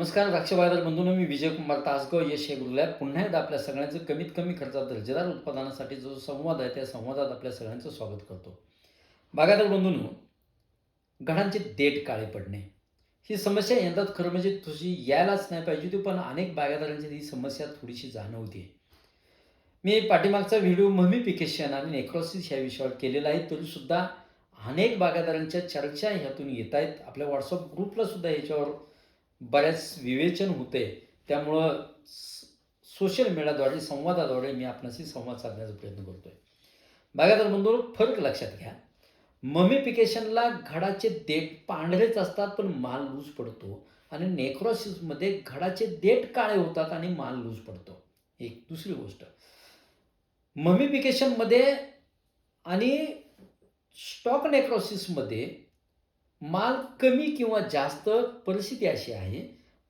नमस्कार द्राक्ष बागायतदार बंधूंनो, मी विजयकुमार तासगाव यश ॲग्रोलॅब पुन्हा एकदा आपल्या सगळ्यांचं कमीत कमी खर्चात दर्जेदार उत्पादनासाठी जो संवाद आहे त्या संवादात आपल्या सगळ्यांचं स्वागत करतो. बागायतदार बंधूंनो, घडांचे देठ काळे पडणे ही समस्या यंदा खरं म्हणजे तुझी यायलाच नाही पाहिजे होती, पण अनेक बागायतदारांची ही समस्या थोडीशी जाणवते. मी पाठीमागचा व्हिडिओ ममिफिकेशन आणि नेक्रोसिस ह्या विषयावर केलेला आहे, तरीसुद्धा अनेक बागायतदारांच्या चर्चा ह्यातून येत आहेत. आपल्या व्हॉट्सअप ग्रुपला सुद्धा ह्याच्यावर बऱ्याच विवेचन होते. त्यामुळं सोशल मीडियाद्वारे, संवादाद्वारे मी आपणाशी संवाद साधण्याचा प्रयत्न करतोय. बागायतदार बंधूंनो, फरक लक्षात घ्या. ममिफिकेशनला घडाचे देठ पांढरेच असतात, पण माल लूज पडतो आणि नेक्रोसिसमध्ये घडाचे देठ काळे होतात आणि माल लूज पडतो. एक दुसरी गोष्ट, ममिफिकेशनमध्ये आणि स्टॉक नेक्रोसिसमध्ये माल कमी किंवा जास्त परिस्थिती अशी आहे.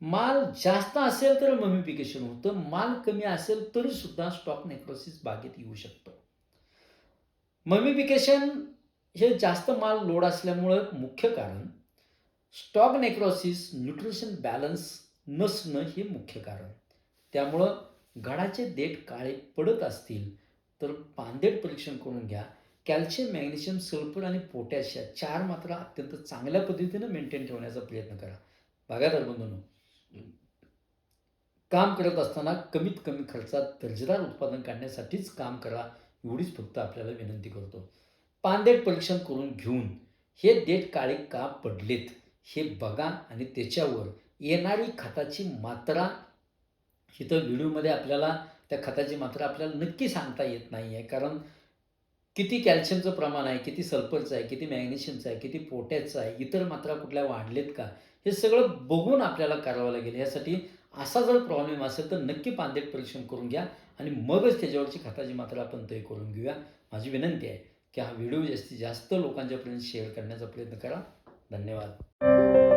माल जास्त असेल तर ममिफिकेशन होतं, माल कमी असेल तरीसुद्धा स्टॉक नेक्रोसिस बागेत येऊ शकतं. ममिफिकेशन हे जास्त माल लोड असल्यामुळं मुख्य कारण, स्टॉक नेक्रोसिस न्यूट्रिशन बॅलन्स नसणं हे मुख्य कारण. त्यामुळं घडाचे देठ काळे पडत असतील तर पानदेठ परीक्षण करून घ्या. कॅल्शियम, मॅग्नेशियम, सल्फर आणि पोटॅश या 4 मात्रा अत्यंत चांगल्या पद्धतीनं मेंटेन ठेवण्याचा प्रयत्न करा. बागायतदार बंधूंनो, काम करत असताना कमीत कमी खर्चात दर्जेदार उत्पादन काढण्यासाठीच काम करा, एवढीच फक्त आपल्याला विनंती करतो. पानदेठ परीक्षण करून घेऊन हे देठ काळे का पडलेत हे बघा आणि त्याच्यावर येणारी खताची मात्रा, इथं व्हिडिओमध्ये आपल्याला त्या खताची मात्रा आपल्याला नक्की सांगता येत नाही आहे. कारण किती कॅल्शियमचं प्रमाण आहे, किती सल्फरचं आहे, किती मॅग्नेशियमचं आहे, किती पोटॅशचं आहे, इतर मात्रा कुठल्या वाढलेत का, हे सगळं बघून आपल्याला करावं लागेल. यासाठी असा जर प्रॉब्लेम असेल तर नक्की पानदेठ परीक्षण करून घ्या आणि मगच त्याच्यावरची खताची मात्रा आपण तय करून घेऊया. माझी विनंती आहे की हा व्हिडिओ जास्तीत जास्त लोकांच्यापर्यंत शेअर करण्याचा प्रयत्न करा. धन्यवाद.